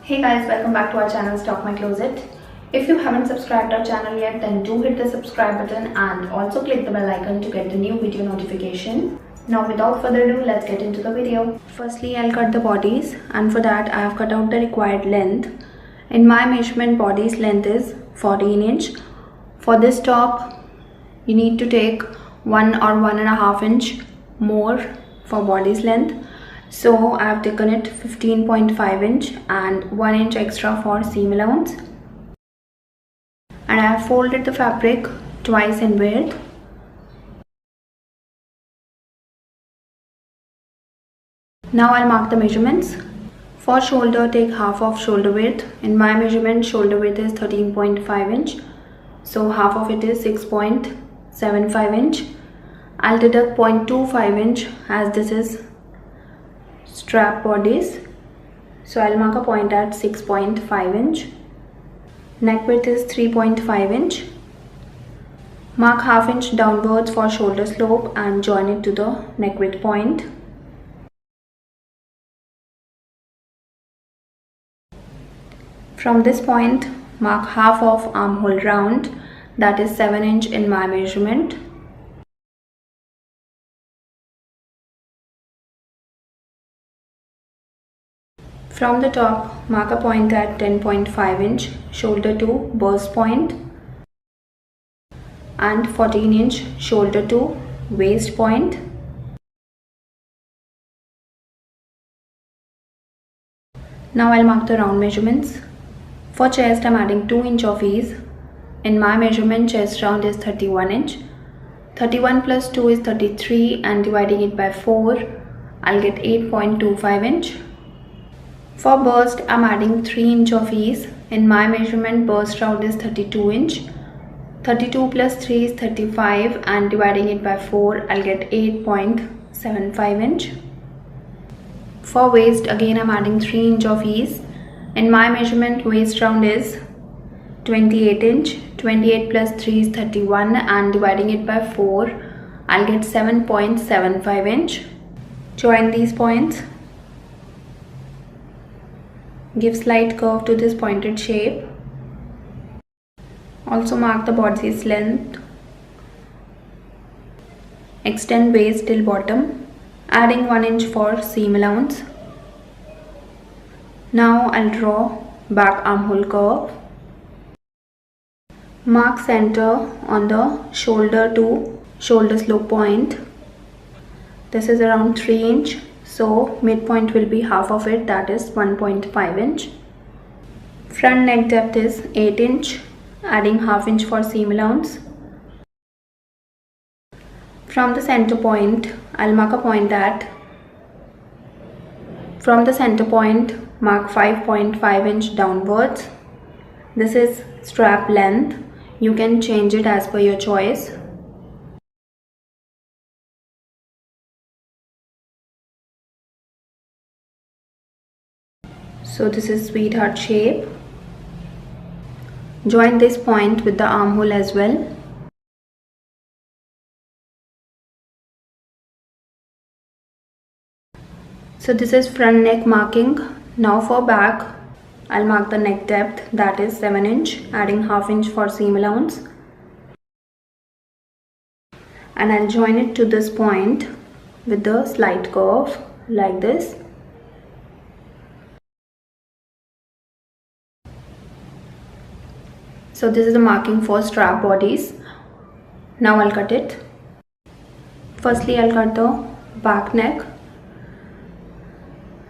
Hey guys, welcome back to our channel Stalk My Closet. If you haven't subscribed our channel yet, then do hit the subscribe button and also click the bell icon to get the new video notification. Now without further ado, let's get into the video. Firstly, I'll cut the bodies, and for that I have cut out the required length. In my measurement, body's length is 14 inch. For this top, you need to take 1 or 1.5 inch more for body's length. So I have taken it 15.5 inch and 1 inch extra for seam allowance. And I have folded the fabric twice in width. Now I'll mark the measurements. For shoulder, take half of shoulder width. In my measurement, shoulder width is 13.5 inch. So half of it is 6.75 inch. I'll deduct 0.25 inch as this is strap bodies. So I'll mark a point at 6.5 inch. Neck width is 3.5 inch. Mark half inch downwards for shoulder slope and join it to the neck width point. From this point, mark half of armhole round, that is 7 inch in my measurement. From the top, mark a point at 10.5 inch shoulder to burst point and 14 inch shoulder to waist point. Now I'll mark the round measurements. For chest, I'm adding 2 inch of ease. In my measurement, chest round is 31 inch. 31 plus 2 is 33 and dividing it by 4, I'll get 8.25 inch. For burst, I'm adding 3 inch of ease. In my measurement, burst round is 32 inch. 32 plus 3 is 35 and dividing it by 4, I'll get 8.75 inch. For waist, again I'm adding 3 inch of ease. In my measurement, waist round is 28 inch. 28 plus 3 is 31 and dividing it by 4, I'll get 7.75 inch. Join these points. Give slight curve to this pointed shape. Also mark the body's length. Extend waist till bottom, adding 1 inch for seam allowance. Now I'll draw back armhole curve. Mark center on the shoulder to shoulder slope point. This is around 3 inch. So midpoint will be half of it, that is 1.5 inch. Front neck depth is 8 inch, adding half inch for seam allowance. From the center point, I'll mark a point at, from the center point, mark 5.5 inch downwards. This is strap length. You can change it as per your choice. So this is sweetheart shape. Join this point with the armhole as well. So this is front neck marking. Now for back, I'll mark the neck depth, that is 7 inch, adding half inch for seam allowance. And I'll join it to this point with the slight curve like this. So this is the marking for strap bodies. Now I'll cut it. Firstly, I'll cut the back neck.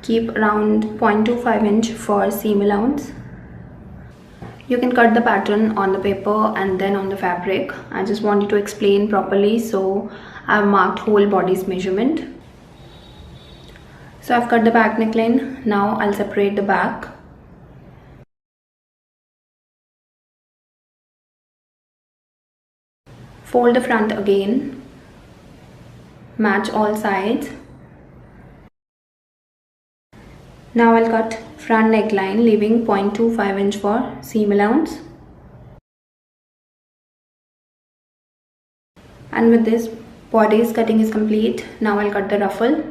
Keep around 0.25 inch for seam allowance. You can cut the pattern on the paper and then on the fabric. I just wanted to explain properly, so I've marked whole body's measurement. So I've cut the back neckline. Now I'll separate the back. Fold the front again, match all sides. Now I'll cut front neckline, leaving 0.25 inch for seam allowance. And with this, body's cutting is complete. Now I'll cut the ruffle.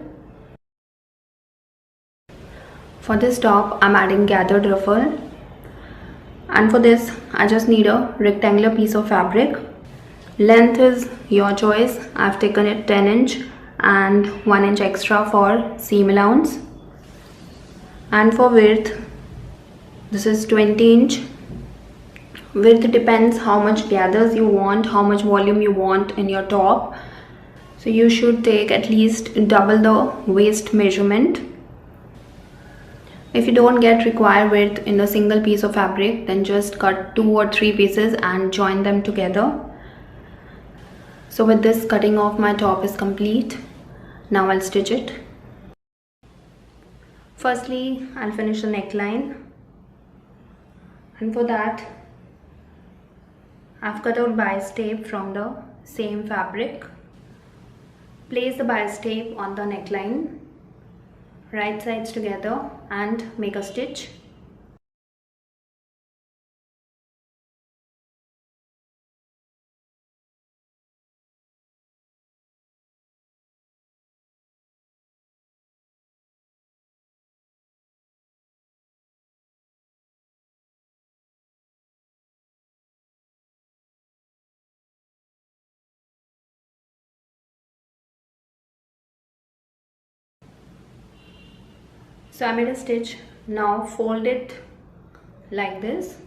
For this top, I'm adding gathered ruffle, and for this I just need a rectangular piece of fabric. Length is your choice. I've taken it 10 inch and 1 inch extra for seam allowance. And for width, this is 20 inch. Width depends how much gathers you want, how much volume you want in your top. So you should take at least double the waist measurement. If you don't get required width in a single piece of fabric, then just cut 2 or 3 pieces and join them together. So with this, cutting off my top is complete. Now I'll stitch it. Firstly, I'll finish the neckline, and for that I've cut out bias tape from the same fabric. Place the bias tape on the neckline, right sides together, and make a stitch. So I made a stitch. Now fold it like this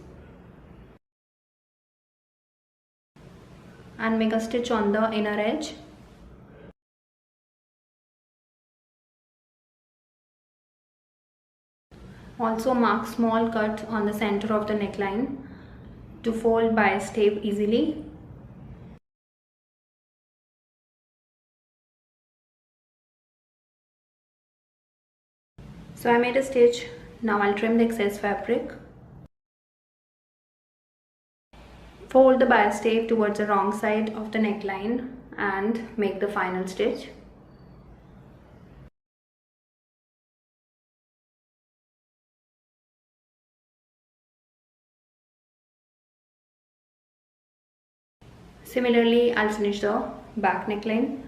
and make a stitch on the inner edge. Also mark small cut on the center of the neckline to fold bias tape easily. So I made a stitch. Now I'll trim the excess fabric. Fold the bias tape towards the wrong side of the neckline and make the final stitch. Similarly, I'll finish the back neckline.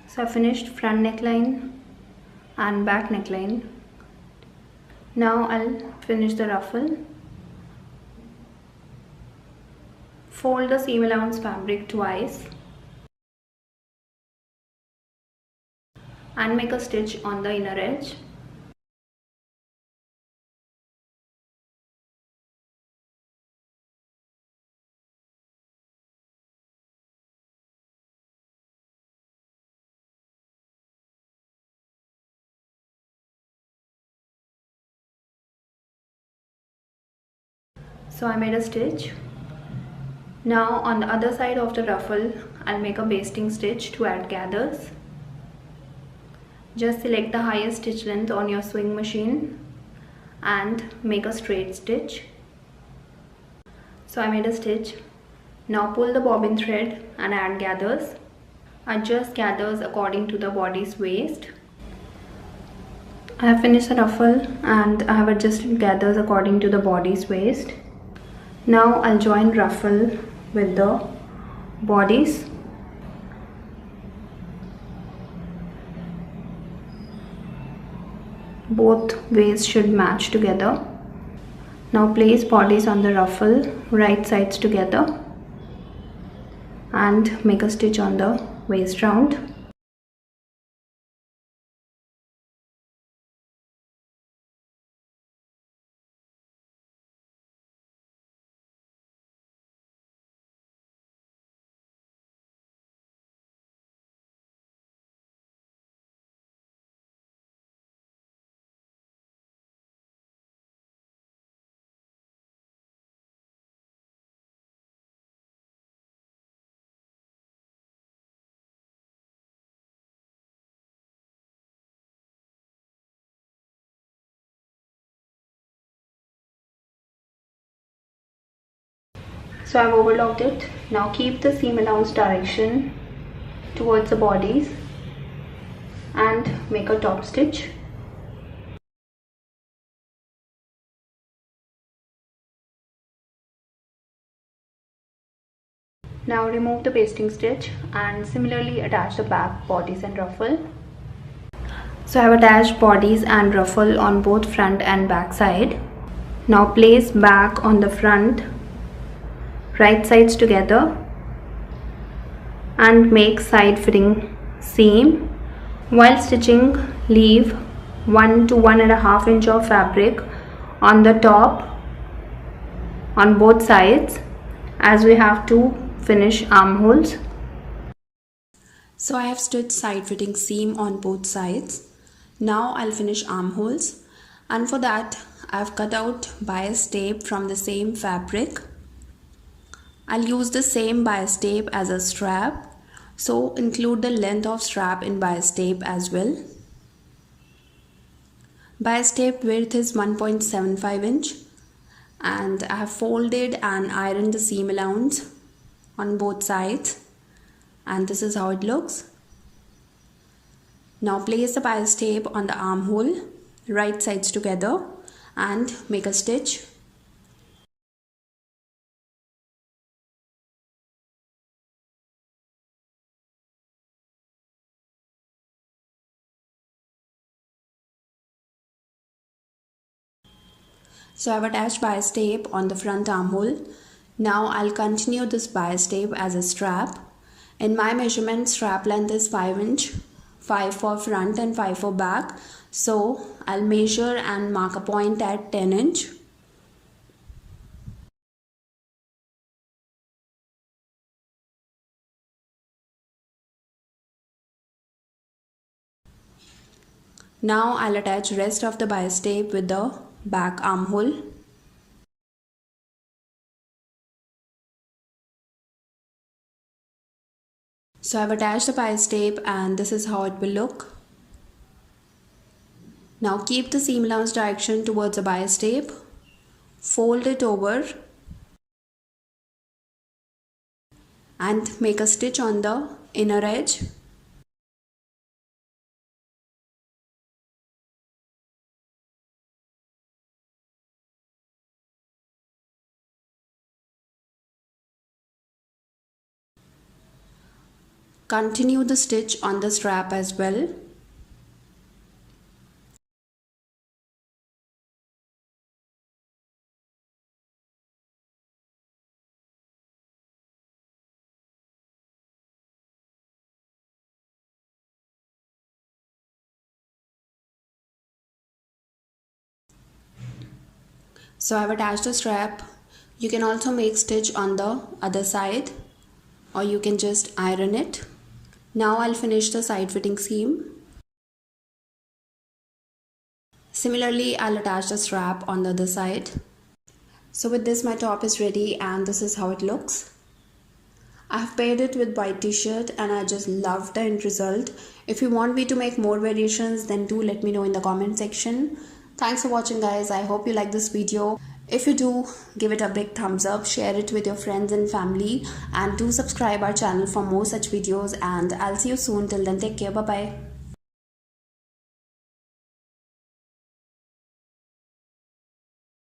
So I finished front neckline and back neckline. Now I'll finish the ruffle. Fold the seam allowance fabric twice and make a stitch on the inner edge. So I made a stitch. Now on the other side of the ruffle, I'll make a basting stitch to add gathers. Just select the highest stitch length on your sewing machine and make a straight stitch. So I made a stitch. Now pull the bobbin thread and add gathers. Adjust gathers according to the body's waist. I have finished the ruffle and I have adjusted gathers according to the body's waist. Now I'll join ruffle with the bodies. Both ways should match together. Now place bodies on the ruffle, right sides together, and make a stitch on the waist round. So I've overlocked it. Now keep the seam allowance direction towards the bodies and make a top stitch. Now remove the basting stitch and similarly attach the back bodies and ruffle. So I have attached bodies and ruffle on both front and back side. Now place back on the front, right sides together, and make side fitting seam. While stitching, leave 1 to 1.5 inch of fabric on the top on both sides, as we have to finish armholes. So I have stitched side fitting seam on both sides. Now I'll finish armholes, and for that I have cut out bias tape from the same fabric. I'll use the same bias tape as a strap, so include the length of strap in bias tape as well. Bias tape width is 1.75 inch, and I have folded and ironed the seam allowance on both sides, and this is how it looks. Now place the bias tape on the armhole, right sides together, and make a stitch. So I have attached bias tape on the front armhole. Now I'll continue this bias tape as a strap. In my measurement, strap length is 5 inch, 5 for front and 5 for back. So I'll measure and mark a point at 10 inch. Now I'll attach rest of the bias tape with the back armhole. So I've attached the bias tape, and this is how it will look. Now keep the seam allowance direction towards the bias tape, fold it over, and make a stitch on the inner edge. Continue the stitch on the strap as well. So I've attached the strap. You can also make stitch on the other side, or you can just iron it. Now I'll finish the side fitting seam. Similarly, I'll attach the strap on the other side. So with this, my top is ready, and this is how it looks. I've paired it with white t-shirt, and I just love the end result. If you want me to make more variations, then do let me know in the comment section. Thanks for watching, guys. I hope you like this video. If you do, give it a big thumbs up, share it with your friends and family, and do subscribe our channel for more such videos, and I'll see you soon. Till then, take care. Bye bye.